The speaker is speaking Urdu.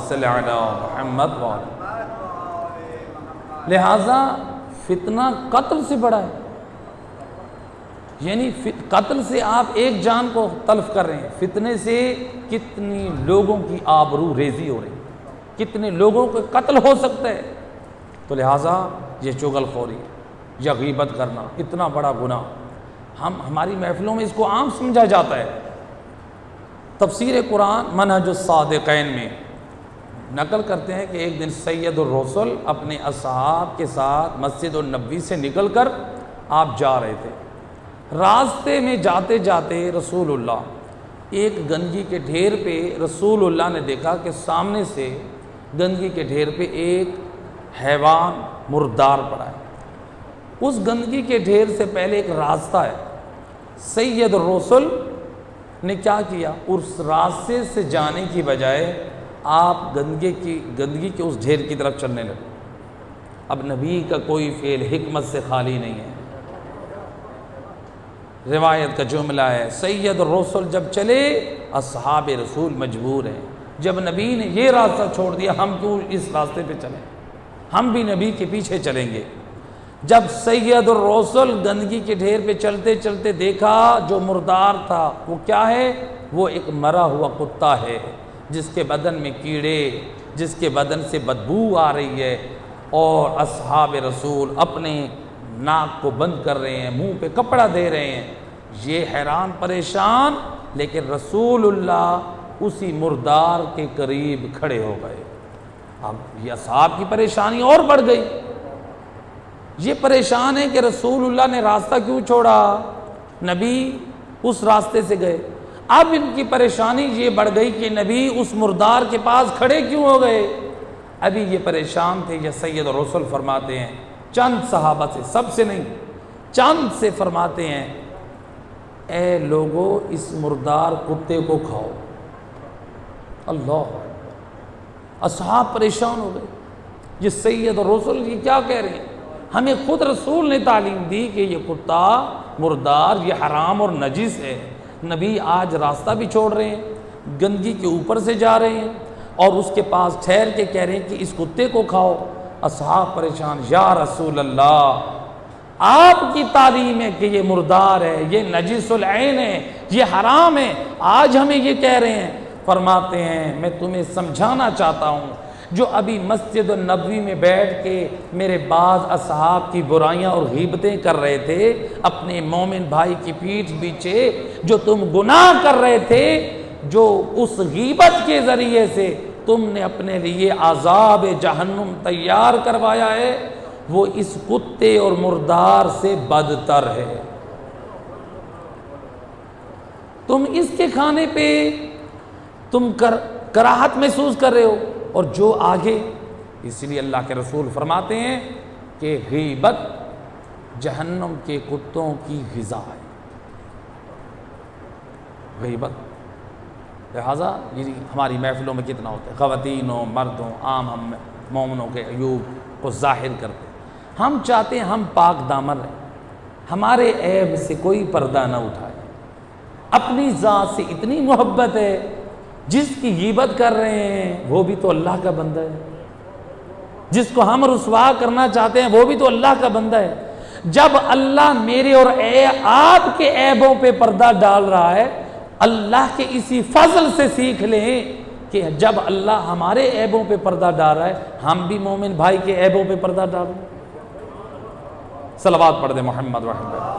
صل علی محمد وعلی۔ لہٰذا فتنہ قتل سے بڑا ہے، یعنی قتل سے آپ ایک جان کو تلف کر رہے ہیں، فتنے سے کتنی لوگوں کی آبرو ریزی ہو رہی ہے، کتنے لوگوں کو قتل ہو سکتا ہے۔ تو لہٰذا یہ چغل خوری یا غیبت کرنا اتنا بڑا گناہ، ہماری محفلوں میں اس کو عام سمجھا جاتا ہے۔ تفسیر قرآن منہج الصادقین میں نقل کرتے ہیں کہ ایک دن سید الرسل اپنے اصحاب کے ساتھ مسجد النبوی سے نکل کر آپ جا رہے تھے۔ راستے میں جاتے جاتے رسول اللہ ایک گندگی کے ڈھیر پہ رسول اللہ نے دیکھا کہ سامنے سے گندگی کے ڈھیر پہ ایک حیوان مردار پڑا ہے۔ اس گندگی کے ڈھیر سے پہلے ایک راستہ ہے، سید الرسل نے کیا کیا، اس راستے سے جانے کی بجائے آپ گندگی کے اس ڈھیر کی طرف چلنے لگے۔ اب نبی کا کوئی فعل حکمت سے خالی نہیں ہے۔ روایت کا جملہ ہے سید الرسل جب چلے اصحاب رسول مجبور ہیں، جب نبی نے یہ راستہ چھوڑ دیا ہم کیوں اس راستے پہ چلیں، ہم بھی نبی کے پیچھے چلیں گے۔ جب سید الرسل گندگی کے ڈھیر پہ چلتے چلتے دیکھا جو مردار تھا وہ کیا ہے، وہ ایک مرا ہوا کتا ہے جس کے بدن میں کیڑے، جس کے بدن سے بدبو آ رہی ہے، اور اصحاب رسول اپنے ناک کو بند کر رہے ہیں، منہ پہ کپڑا دے رہے ہیں، یہ حیران پریشان، لیکن رسول اللہ اسی مردار کے قریب کھڑے ہو گئے۔ اب یہ اصحاب کی پریشانی اور بڑھ گئی، یہ پریشان ہے کہ رسول اللہ نے راستہ کیوں چھوڑا، نبی اس راستے سے گئے۔ اب ان کی پریشانی یہ بڑھ گئی کہ نبی اس مردار کے پاس کھڑے کیوں ہو گئے۔ ابھی یہ پریشان تھے، یہ سید الرسل فرماتے ہیں چند صحابہ سے، سب سے نہیں، چند سے فرماتے ہیں اے لوگو اس مردار کتے کو کھاؤ۔ اللہ، اصحاب پریشان ہو گئے، یہ سید الرسل یہ کیا کہہ رہے ہیں، ہمیں خود رسول نے تعلیم دی کہ یہ کتا مردار یہ حرام اور نجس ہے، نبی آج راستہ بھی چھوڑ رہے ہیں، گندگی کے اوپر سے جا رہے ہیں اور اس کے پاس ٹھہر کے کہہ رہے ہیں کہ اس کتے کو کھاؤ۔ اصحاب پریشان، یا رسول اللہ آپ کی تعلیم ہے کہ یہ مردار ہے، یہ نجس العین ہے، یہ حرام ہے، آج ہمیں یہ کہہ رہے ہیں۔ فرماتے ہیں میں تمہیں سمجھانا چاہتا ہوں، جو ابھی مسجد النبوی میں بیٹھ کے میرے بعض اصحاب کی برائیاں اور غیبتیں کر رہے تھے، اپنے مومن بھائی کی پیٹھ پیچھے جو تم گناہ کر رہے تھے، جو اس غیبت کے ذریعے سے تم نے اپنے لیے عذاب جہنم تیار کروایا ہے، وہ اس کتے اور مردار سے بدتر ہے۔ تم اس کے کھانے پہ تم کراہت محسوس کر رہے ہو، اور جو آگے، اس لیے اللہ کے رسول فرماتے ہیں کہ غیبت جہنم کے کتوں کی غذا ہے، غیبت۔ لہٰذا یہ ہماری محفلوں میں کتنا ہوتا ہے، خواتینوں مردوں عام ہم مومنوں کے عیوب کو ظاہر کرتے ہیں۔ ہم چاہتے ہیں ہم پاک دامن رہیں، ہمارے عیب سے کوئی پردہ نہ اٹھائے، اپنی ذات سے اتنی محبت ہے، جس کی غیبت کر رہے ہیں وہ بھی تو اللہ کا بندہ ہے، جس کو ہم رسوا کرنا چاہتے ہیں وہ بھی تو اللہ کا بندہ ہے۔ جب اللہ میرے اور آپ کے عیبوں پہ پردہ ڈال رہا ہے، اللہ کے اسی فضل سے سیکھ لیں کہ جب اللہ ہمارے عیبوں پہ پردہ ڈال رہا ہے، ہم بھی مومن بھائی کے عیبوں پہ پردہ ڈالیں۔ صلوات پڑھ دیں محمد رحمۃ اللہ۔